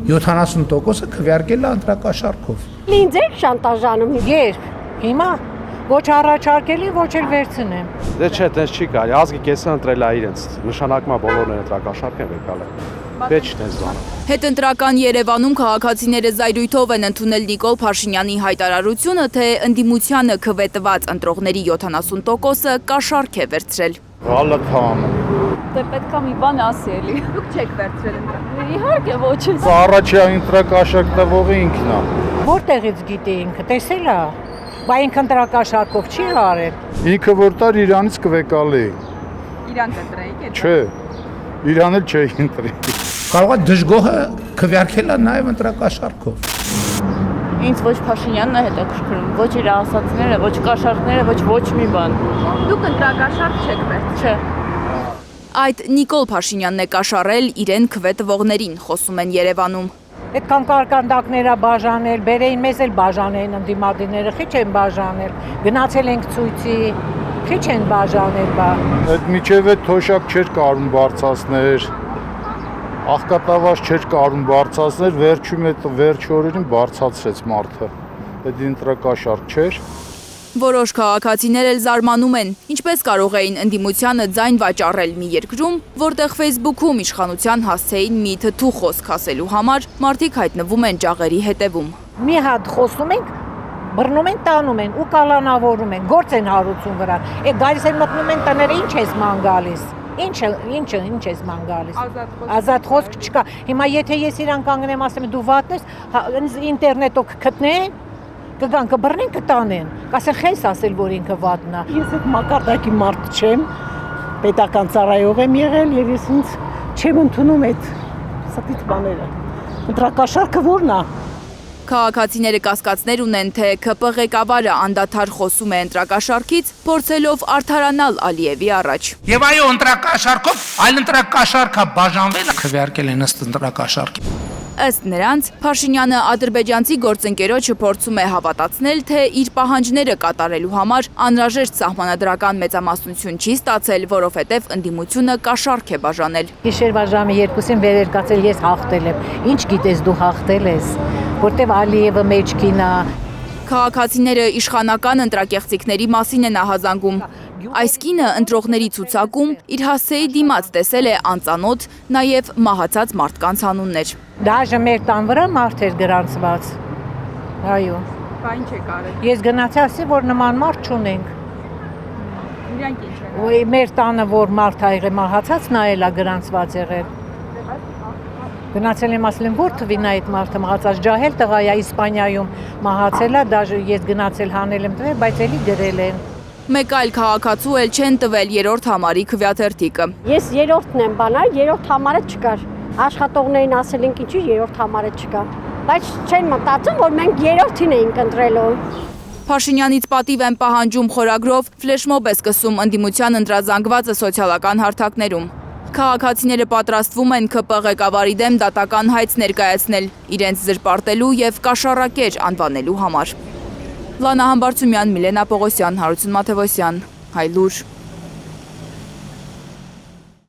70%-ը քվեարկել է ընտրակաշառքով։ Ինձ եք շանտաժանում։ Երբ։ Հիմա ոչ առաջարկելի, ոչ էլ վերցնեմ։ Դե չէ, տես չի կարելի, ազգի կեսը ընտրել է իրենց, նշանակում է բոլորն ընտրակաշառք են եկալ։ Պետք չէ տես բանը։ Հետընտրական Երևանում քաղաքացիները զայրույթով են ընդունել Նիկոլ Փաշինյանի հայտարարությունը, թե ընդդիմությանը քվետված ընտրողների 70%-ը կաշառք է վերցրել։ Ղալաթան։ Դե պետք է մի բան ասի էլի։ Դուք չեք վերցրել ընտրակ։ Իհարկե ոչ է։ Առաջի ընտրակաշառք տվողը ինքն է։ Որտեղից գիտի ինքը, տեսել է։ Բա ինքը ընտրակաշառքով չի արել։ Ինքը որ տար իրանից կվեկալի։ Իրանց ընտրեիք է։ Չէ։ Իրան էլ չէի ընտրի։ Կարող է դժգոհը քվեարկել է նաև ընտրակաշառքով։ Ինձ ոչ Փաշինյանն է հետաքրքրում, ոչ իր ասածները, ոչ կաշառքները, ոչ մի բան։ Դուք ընտրակաշառք չեք վերցրել։ Չէ։ Այդ Նիկոլ Փաշինյանն է կաշառել իրեն քվետվողներին, խոսում են Երևանում։ Այդքան կարկանդակները բաժանել, բերեին մեզ էլ բաժանեն ընդդիմադիրները, քիչ են բաժանել։ Գնացել ենք ցույցի, քիչ են բաժանել, բա։ Այդ միջև է թոշակ չէր կարում բարձրացներ։ Աղկատավաշ չէր կարում բարձրացներ, վերջի օրերին բարձրացրեց մարդը։ Այդ ընտրակաշառք չէր։ Որոշ քաղաքացիներ էլ զարմանում են, ինչպես կարող էին ընդդիմությանը ձայն վաճառել մի երկրում, որտեղ Facebook-ում իշխանության հասցեին մի թթու խոսք ասելու համար մարդիկ հայտնվում են ջաղերի հետևում։ Մի հատ խոսում ենք, բռնում են, տանում են ու կալանավորում են, գործ են հարուցում վրա։ Է գալիս են մտնում են տները, ինչ ես ման գալիս։ Ինչ ես ման գալիս։ Ազատ խոսք չկա։ Հիմա եթե ես իրան կանգնեմ, ասեմ դու վատն ես, ինտերնետով կգտնեն, կգան կբռնեն, կտանեն։ Կասեն խես ասել, որ ինքը վատն է։ Ես այդ մակարդակի մարդ չեմ, պետական ծառայող եմ եղել եւ ես ինձ չեմ ընդունում այդ սատիտ բաները։ Ընտրակաշառքը ո՞րն է։ Քաղաքացիները կասկածներ ունեն, թե ԿՊ ղեկավարը անդադար խոսում է ընտրակաշառքից, փորձելով արդարանալ Ալիևի առաջ։ Եվ այո, ընտրակաշառքով, այլ ընտրակաշառքը բաժանվել է քվեարկել են ըստ ընտրակաշառքի։ Ըստ նրանց, Փաշինյանը ադրբեջանցի գործընկերոջը փորձում է հավատացնել, թե իր պահանջները կատարելու համար անհրաժեշտ սահմանադրական մեծամասնություն չի ստացել, որովհետև ընդդիմությունը կաշառք է բաժանել։ Գիշերվա ժամը 2-ին վերերկացել ես հաղթել եմ։ Ինչ գիտես դու հաղթել ես, որտեվ Ալիևը մեջքին է։ Քաղաքացիները իշխանական ընտրակեղծիքների մասին են ահազանգում։ Այս կինը ընտրողների ցուցակում իր հասցեի դիմաց տեսել է անծանոթ, նաև մահացած մարդկանց անուններ։ Դաժե մեր տան վրա մարդ էր գրանցված։ Այո։ Բա ինչ եք արել։ Ես գնացի ասի, որ նման մարդ չունենք։ Իրանք ինչ են։ Ոյ մեր տանը որ մարդ ա եղել մահացած նայել է գրանցված եղել։ Գնացել եմ ասել եմ որ թվին այդ մարդը մահացած ջահել տղա է Իսպանիայում մահացել է, դաժե ես գնացել հանել եմ տվել, բայց էլի գրել են։ Մեկ այլ քաղաքացու էլ չեն տվել երրորդ համարի քվեաթերթիկը։ Ես երրորդն եմ բանալ, երրորդ համարը չկար։ Աշխատողներին ասել ենք ինչու երրորդ համարը չկա։ Բայց չեն մտածում, որ մենք երրորդին էինք ընտրելու։ Փաշինյանից պատիվ են պահանջում խորագրով, ֆլեշմոբ է սկսում ընդդիմության ընտրազանգվածը սոցիալական հարթակներում։ Քաղաքացիները պատրաստվում են ԿՊ ղեկավարի դեմ դատական հայց ներկայացնել, իրենց զրպարտելու և կաշառակեր անվանելու համար։ Լանա Համբարձումյան, Միլենա Պողոսյան, Հարություն Մաթևոսյան, Հայլուր։